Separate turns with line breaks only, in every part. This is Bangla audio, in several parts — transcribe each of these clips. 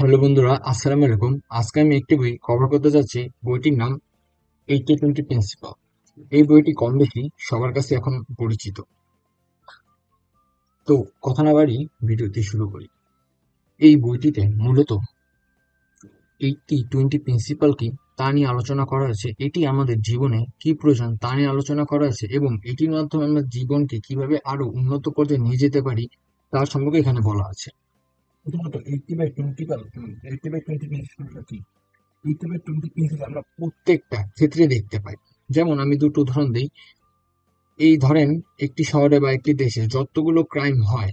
হ্যালো বন্ধুরা, আসসালামু আলাইকুম। আজকে আমি একটি বই কভার করতে যাচ্ছি। বইটির নাম 80-20 প্রিন্সিপাল। এই বইটি কম বেশি সবার কাছে এখন পরিচিত। তো কথা না বাড়িয়ে ভিডিওটি শুরু করি। এই বইটিতে মূলত 80-20 প্রিন্সিপাল কি তা নিয়ে আলোচনা করা হয়েছে। এটি আমাদের জীবনে কি প্রয়োজন তা নিয়ে আলোচনা করা হয়েছে এবং এটির মাধ্যমে আমরা জীবনকে কিভাবে আরো উন্নত পর্যায়ে নিয়ে যেতে পারি তার সম্পর্কে এখানে বলা আছে। প্রথমত 80/20 প্রিন্সিপাল কি? ইউটিউবের 20 প্রিন্সিপাল আমরা প্রত্যেকটা ক্ষেত্রে দেখতে পাই। যেমন আমি দুটো উদাহরণ দিই। এই ধরেন একটি শহরে বা একটি দেশে যতগুলো ক্রাইম হয়,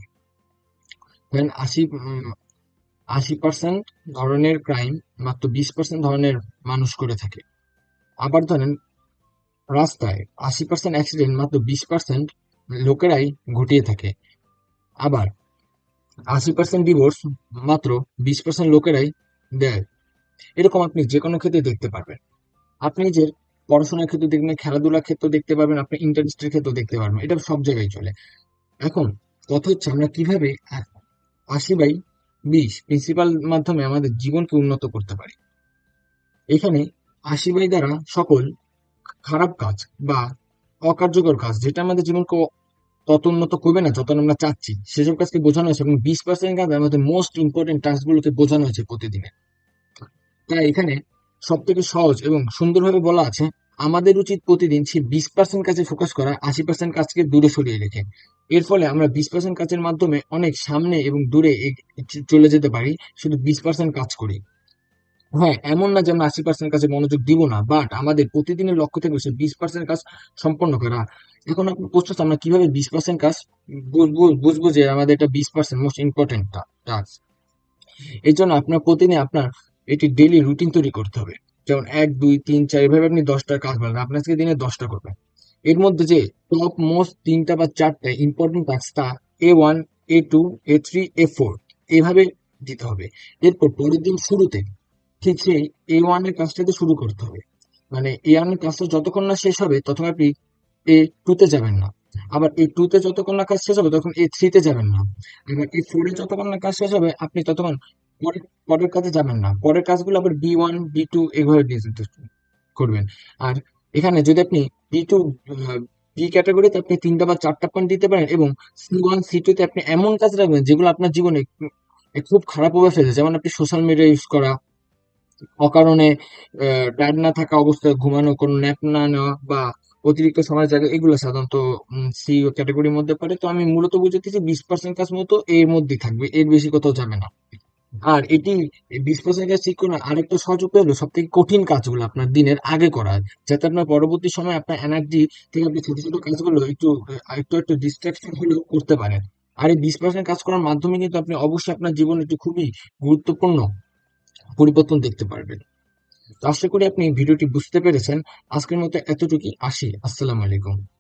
ধরেন 80% ধরনের ক্রাইম মাত্র 20% ধরনের মানুষ করে থাকে। আবার ধরেন রাস্তায় 80% অ্যাক্সিডেন্ট মাত্র 20% লোকেরাই ঘটিয়ে থাকে। আবার 80% ডিভোর্স মাত্র 20% লোকেরাই দেয়। এরকম আপনি যে কোনো ক্ষেত্রে দেখতে পারবেন। আপনি নিজের পড়াশোনার ক্ষেত্রে দেখবেন, খেলাধুলার ক্ষেত্রে দেখতে পারবেন, আপনি ইন্টারেস্টের ক্ষেত্রে দেখতে পারবেন। এটা সব জায়গায় চলে। এখন কথা হচ্ছে আমরা কিভাবে 80/20 প্রিন্সিপাল মাধ্যমে আমাদের জীবনকে উন্নত করতে পারি। এখানে 80/20 দ্বারা সকল খারাপ কাজ বা অকার্যকর কাজ যেটা আমাদের জীবনকে তত উন্নত করবে না যত আমরা চাচ্ছি, সেসব কাজকে বোঝানো হয়েছে এবং 20% কাজ আমাদের মোস্ট ইম্পর্টেন্ট টাস্কগুলোকে বোঝানো হয়েছে প্রতিদিনে। তাই এখানে সবথেকে সহজ এবং সুন্দরভাবে বলা আছে, আমাদের উচিত প্রতিদিন সেই 20% কাজে ফোকাস করা, 80% কাজকে দূরে সরিয়ে রেখে। এর ফলে আমরা 20% কাজের মাধ্যমে অনেক সামনে এবং দূরে চলে যেতে পারি, শুধু 20% কাজ করি। হ্যাঁ, এমন না যে আমরা 80% কাজে মনোযোগ দিব না, বাট আমাদের প্রতিদিনের লক্ষ্য থেকে সে 20% কাজ সম্পন্ন করা। এখন আপনি প্রশ্ন হচ্ছে, আমরা কিভাবে 20% কাজ বুঝবো যে আমাদের এটা 20% মোস্ট ইম্পর্টেন্ট টাস্ক। এর জন্য আপনার প্রতিদিন আপনার এটি ডেইলি রুটিন তৈরি করতে হবে। যেমন 1, 2, 3, 4 এভাবে আপনি 10টা কাজ বলেন, আপনি আজকে দিনে 10টা করবেন। এর মধ্যে যে টপ মোস্ট 3টা বা 4টা ইম্পর্টেন্ট টাস্ক তা A1, A2, A3, A4 এভাবে দিতে হবে। এরপর পরের দিন শুরুতে ঠিক সেই A1 এর কাজটাতে শুরু করতে হবে। মানে A1 এর কাজটা যতক্ষণ না শেষ হবে ততক্ষণ আপনি A2 তে যাবেন না। আবার A2 তে যতক্ষণ না কাজ শেষ হবে তখন A3 তে যাবেন না। এবার A4 এ যতক্ষণ না কাজ শেষ হবে আপনি ততক্ষণ পরের পরের কাজে যাবেন না। পরের কাজগুলো আবার B1, B2 এভাবে দিয়ে যেতে করবেন। আর এখানে যদি আপনি B2 বি ক্যাটাগরিতে আপনি 3টা বা 4টা পয়েন্ট দিতে পারেন এবং C1, C2 তে আপনি এমন কাজ রাখবেন যেগুলো আপনার জীবনে খুব খারাপ প্রভাব ফেলেছে। যেমন আপনি সোশ্যাল মিডিয়া ইউজ করা, অকারণে টায়ার্ড না থাকা অবস্থায় ঘুমানো, কোনো ন্যাপ না নেওয়া বা অতিরিক্ত সময় জায়গা, এগুলো সাধারণত সি ক্যাটাগরির মধ্যে পড়ে। তো আমি মূলত বুঝেছি 20% কাজ মতো এর মধ্যেই থাকবে, এর বেশি কোথাও যাবে না। আর এটি 20% কাজ ঠিক করে আরেকটা সহজ উপায় হলো সব থেকে কঠিন কাজগুলো আপনার দিনের আগে করা, যাতে আপনার পরবর্তী সময় আপনার এনার্জি থেকে আপনি ছোট ছোট কাজগুলো একটু একটু একটু ডিস্ট্রাকশন হলেও করতে পারেন। আর এই 20% কাজ করার মাধ্যমে কিন্তু আপনি অবশ্যই আপনার জীবনে একটি খুবই গুরুত্বপূর্ণ পরিবর্তন দেখতে পারবেন। তো আশা করি আপনি ভিডিওটি বুঝতে পেরেছেন। আজকের মতো এতটুকুই, আসি। আসসালামু আলাইকুম।